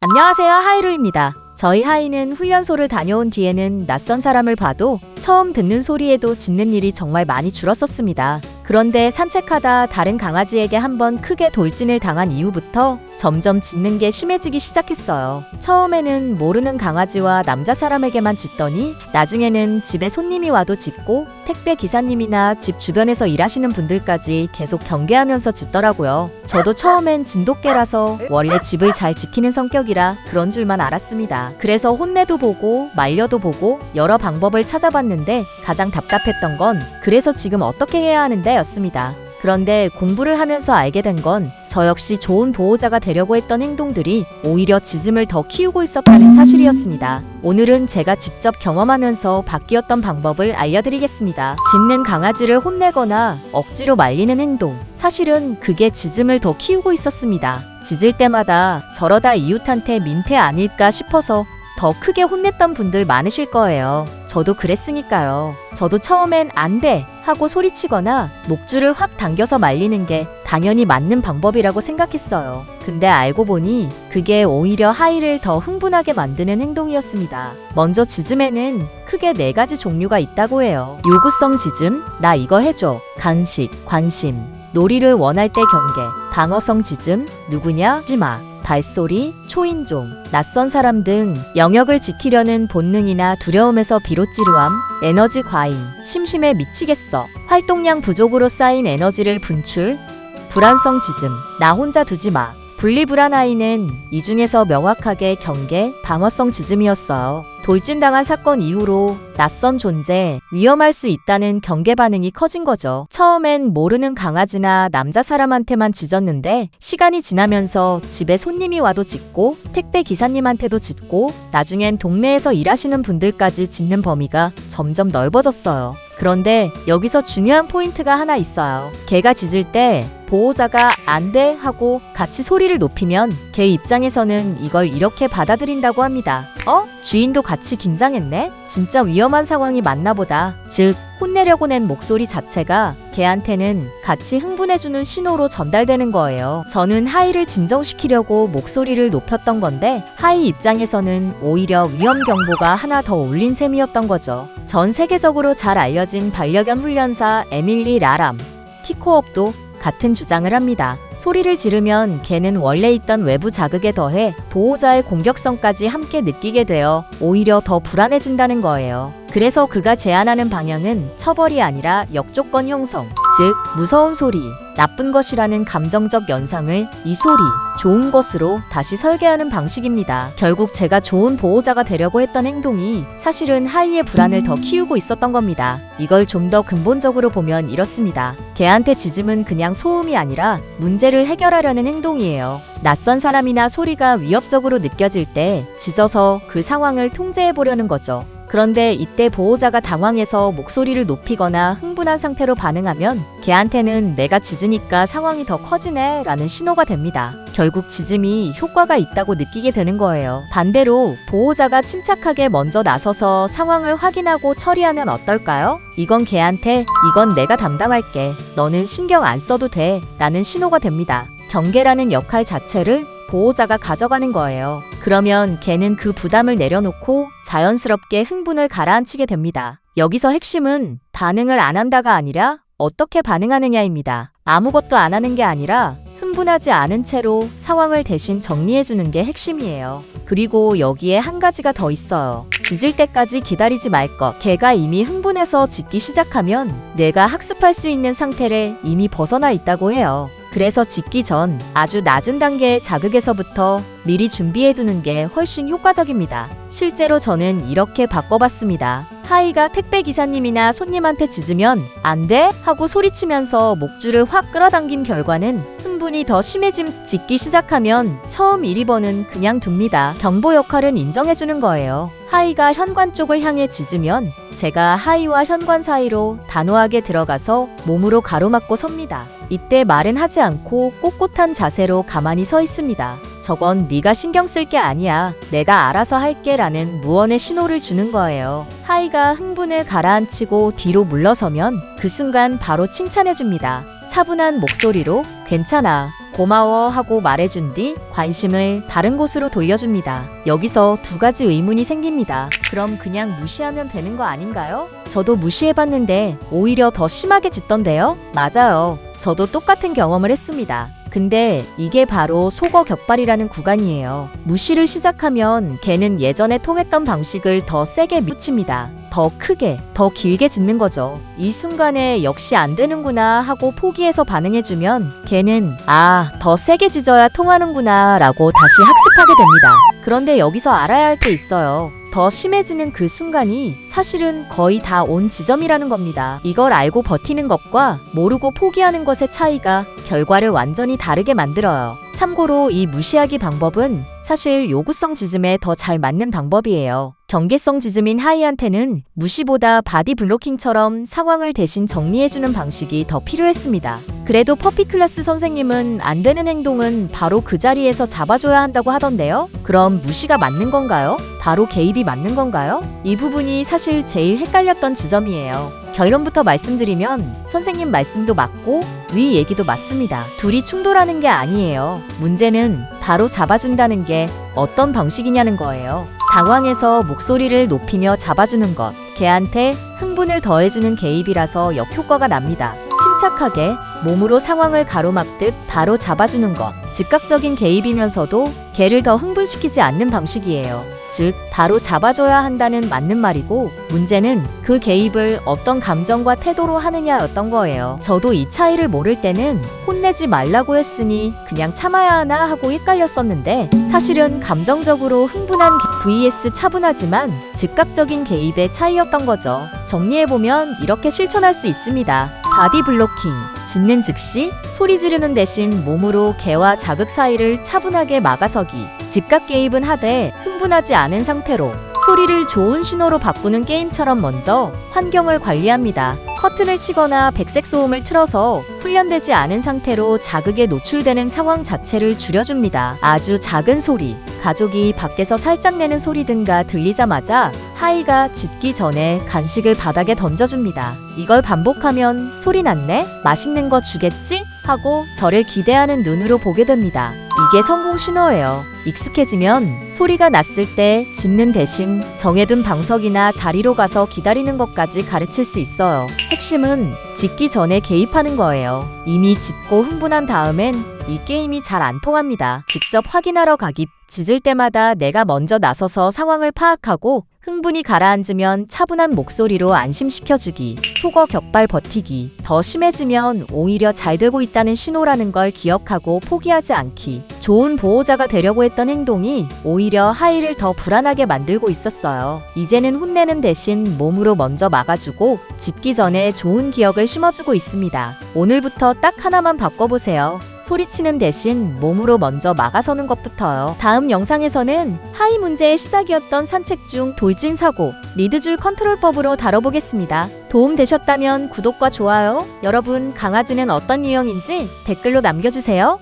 안녕하세요, 하이루입니다. 저희 하이는 훈련소를 다녀온 뒤에는 낯선 사람을 봐도 처음 듣는 소리에도 짖는 일이 정말 많이 줄었었습니다. 그런데 산책하다 다른 강아지에게 한번 크게 돌진을 당한 이후부터 점점 짖는 게 심해지기 시작했어요. 처음에는 모르는 강아지와 남자 사람에게만 짖더니 나중에는 집에 손님이 와도 짖고 택배 기사님이나 집 주변에서 일하시는 분들까지 계속 경계하면서 짖더라고요. 저도 처음엔 진돗개라서 원래 집을 잘 지키는 성격이라 그런 줄만 알았습니다. 그래서 혼내도 보고 말려도 보고 여러 방법을 찾아봤는데 가장 답답했던 건 그래서 지금 어떻게 해야 하는데 였습니다. 그런데 공부를 하면서 알게 된 건 저 역시 좋은 보호자가 되려고 했던 행동들이 오히려 짖음을 더 키우고 있었다는 사실이었습니다. 오늘은 제가 직접 경험하면서 바뀌었던 방법을 알려드리겠습니다. 짖는 강아지를 혼내거나 억지로 말리는 행동, 사실은 그게 짖음을 더 키우고 있었습니다. 짖을 때마다 저러다 이웃한테 민폐 아닐까 싶어서 더 크게 혼냈던 분들 많으실 거예요. 저도 그랬으니까요. 저도 처음엔 안 돼! 하고 소리치거나 목줄을 확 당겨서 말리는 게 당연히 맞는 방법이라고 생각했어요. 근데 알고 보니 그게 오히려 하이를 더 흥분하게 만드는 행동이었습니다. 먼저 짖음에는 크게 4가지 종류가 있다고 해요. 요구성 짖음, 나 이거 해줘. 간식, 관심, 놀이를 원할 때 경계. 방어성 짖음, 누구냐? 하지마. 발소리, 초인종, 낯선 사람 등 영역을 지키려는 본능이나 두려움에서 비롯지루함, 에너지 과잉, 심심해 미치겠어, 활동량 부족으로 쌓인 에너지를 분출, 불안성 짖음, 나 혼자 두지 마. 분리불안 아이는 이 중에서 명확하게 경계, 방어성 짖음이었어요. 돌진당한 사건 이후로 낯선 존재, 위험할 수 있다는 경계 반응이 커진 거죠. 처음엔 모르는 강아지나 남자 사람한테만 짖었는데 시간이 지나면서 집에 손님이 와도 짖고 택배 기사님한테도 짖고 나중엔 동네에서 일하시는 분들까지 짖는 범위가 점점 넓어졌어요. 그런데 여기서 중요한 포인트가 하나 있어요. 개가 짖을 때 보호자가 안 돼 하고 같이 소리를 높이면 개 입장에서는 이걸 이렇게 받아들인다고 합니다. 주인도 같이 긴장했네? 진짜 위험한 상황이 맞나 보다. 즉, 혼내려고 낸 목소리 자체가 개한테는 같이 흥분해주는 신호로 전달되는 거예요. 저는 하이를 진정시키려고 목소리를 높였던 건데 하이 입장에서는 오히려 위험 경보가 하나 더 울린 셈이었던 거죠. 전 세계적으로 잘 알려진 반려견 훈련사 에밀리 라람, 키코업도 같은 주장을 합니다. 소리를 지르면 개는 원래 있던 외부 자극에 더해 보호자의 공격성까지 함께 느끼게 되어 오히려 더 불안해진다는 거예요. 그래서 그가 제안하는 방향은 처벌이 아니라 역조건 형성, 즉 무서운 소리, 나쁜 것이라는 감정적 연상을 이 소리, 좋은 것으로 다시 설계하는 방식입니다. 결국 제가 좋은 보호자가 되려고 했던 행동이 사실은 하이의 불안을 더 키우고 있었던 겁니다. 이걸 좀 더 근본적으로 보면 이렇습니다. 개한테 짖음은 그냥 소음이 아니라 문제를 해결하려는 행동이에요. 낯선 사람이나 소리가 위협적으로 느껴질 때 짖어서 그 상황을 통제해보려는 거죠. 그런데 이때 보호자가 당황해서 목소리를 높이거나 흥분한 상태로 반응하면 개한테는 내가 짖으니까 상황이 더 커지네 라는 신호가 됩니다. 결국 짖음이 효과가 있다고 느끼게 되는 거예요. 반대로 보호자가 침착하게 먼저 나서서 상황을 확인하고 처리하면 어떨까요? 이건 개한테 이건 내가 담당할게. 너는 신경 안 써도 돼 라는 신호가 됩니다. 경계라는 역할 자체를 보호자가 가져가는 거예요. 그러면 개는 그 부담을 내려놓고 자연스럽게 흥분을 가라앉히게 됩니다. 여기서 핵심은 반응을 안 한다가 아니라 어떻게 반응하느냐입니다. 아무것도 안 하는 게 아니라 흥분하지 않은 채로 상황을 대신 정리해주는 게 핵심이에요. 그리고 여기에 한 가지가 더 있어요. 짖을 때까지 기다리지 말 것. 개가 이미 흥분해서 짖기 시작하면 뇌가 학습할 수 있는 상태를 이미 벗어나 있다고 해요. 그래서 짖기 전 아주 낮은 단계의 자극에서부터 미리 준비해두는 게 훨씬 효과적입니다. 실제로 저는 이렇게 바꿔봤습니다. 하이가 택배 기사님이나 손님한테 짖으면 안 돼? 하고 소리치면서 목줄을 확 끌어당긴 결과는 흥분이 더 심해짐. 짖기 시작하면 처음 1~2번은 그냥 둡니다. 경보 역할은 인정해주는 거예요. 하이가 현관 쪽을 향해 짖으면 제가 하이와 현관 사이로 단호하게 들어가서 몸으로 가로막고 섭니다. 이때 말은 하지 않고 꼿꼿한 자세로 가만히 서 있습니다. 저건 네가 신경 쓸 게 아니야. 내가 알아서 할게 라는 무언의 신호를 주는 거예요. 하이가 흥분을 가라앉히고 뒤로 물러서면 그 순간 바로 칭찬해줍니다. 차분한 목소리로 괜찮아. 고마워 하고 말해준 뒤 관심을 다른 곳으로 돌려줍니다. 여기서 두 가지 의문이 생깁니다. 그럼 그냥 무시하면 되는 거 아닌가요? 저도 무시해봤는데 오히려 더 심하게 짖던데요? 맞아요. 저도 똑같은 경험을 했습니다. 근데 이게 바로 속어 격발이라는 구간이에요. 무시를 시작하면 개는 예전에 통했던 방식을 더 세게 밀칩니다. 더 크게, 더 길게 짖는 거죠. 이 순간에 역시 안 되는구나 하고 포기해서 반응해주면 개는 더 세게 짖어야 통하는구나 라고 다시 학습하게 됩니다. 그런데 여기서 알아야 할 게 있어요. 더 심해지는 그 순간이 사실은 거의 다 온 지점이라는 겁니다. 이걸 알고 버티는 것과 모르고 포기하는 것의 차이가 결과를 완전히 다르게 만들어요. 참고로 이 무시하기 방법은 사실 요구성 지즘에 더 잘 맞는 방법이에요. 경계성 지즘인 하이한테는 무시보다 바디 블로킹처럼 상황을 대신 정리해주는 방식이 더 필요했습니다. 그래도 퍼피 클래스 선생님은 안 되는 행동은 바로 그 자리에서 잡아줘야 한다고 하던데요? 그럼 무시가 맞는 건가요? 바로 개입이 맞는 건가요? 이 부분이 사실 제일 헷갈렸던 지점이에요. 결론부터 말씀드리면 선생님 말씀도 맞고 위 얘기도 맞습니다. 둘이 충돌하는 게 아니에요. 문제는 바로 잡아준다는 게 어떤 방식이냐는 거예요. 당황해서 목소리를 높이며 잡아주는 것, 개한테 흥분을 더해주는 개입이라서 역효과가 납니다. 침착하게 몸으로 상황을 가로막듯 바로 잡아주는 것, 즉각적인 개입이면서도 개를 더 흥분시키지 않는 방식이에요. 즉, 바로 잡아줘야 한다는 맞는 말이고 문제는 그 개입을 어떤 감정과 태도로 하느냐였던 거예요. 저도 이 차이를 모를 때는 혼내지 말라고 했으니 그냥 참아야 하나 하고 헷갈렸었는데 사실은 감정적으로 흥분한 vs 차분하지만 즉각적인 개입의 차이였던 거죠. 정리해보면 이렇게 실천할 수 있습니다. 바디 블로킹, 짖는 즉시 소리 지르는 대신 몸으로 개와 자극 사이를 차분하게 막아서기, 즉각 개입은 하되 흥분하지 않은 상태로 소리를 좋은 신호로 바꾸는 게임처럼 먼저 환경을 관리합니다. 커튼을 치거나 백색 소음을 틀어서 훈련되지 않은 상태로 자극에 노출되는 상황 자체를 줄여줍니다. 아주 작은 소리, 가족이 밖에서 살짝 내는 소리 등가 들리자마자 하이가 짖기 전에 간식을 바닥에 던져줍니다. 이걸 반복하면 소리 났네? 맛있는 거 주겠지? 하고 저를 기대하는 눈으로 보게 됩니다. 이게 성공 신호예요. 익숙해지면 소리가 났을 때 짖는 대신 정해둔 방석이나 자리로 가서 기다리는 것까지 가르칠 수 있어요. 핵심은 짖기 전에 개입하는 거예요. 이미 짖고 흥분한 다음엔 이 게임이 잘 안 통합니다. 직접 확인하러 가기, 짖을 때마다 내가 먼저 나서서 상황을 파악하고 흥분이 가라앉으면 차분한 목소리로 안심시켜주기, 속어 격발 버티기, 더 심해지면 오히려 잘 되고 있다는 신호라는 걸 기억하고 포기하지 않기. 좋은 보호자가 되려고 했던 행동이 오히려 하이를 더 불안하게 만들고 있었어요. 이제는 혼내는 대신 몸으로 먼저 막아주고 짖기 전에 좋은 기억을 심어주고 있습니다. 오늘부터 딱 하나만 바꿔보세요. 소리치는 대신 몸으로 먼저 막아서는 것부터요. 다음 영상에서는 하이 문제의 시작이었던 산책 중 돌진 사고, 리드줄 컨트롤법으로 다뤄보겠습니다. 도움되셨다면 구독과 좋아요, 여러분 강아지는 어떤 유형인지 댓글로 남겨주세요.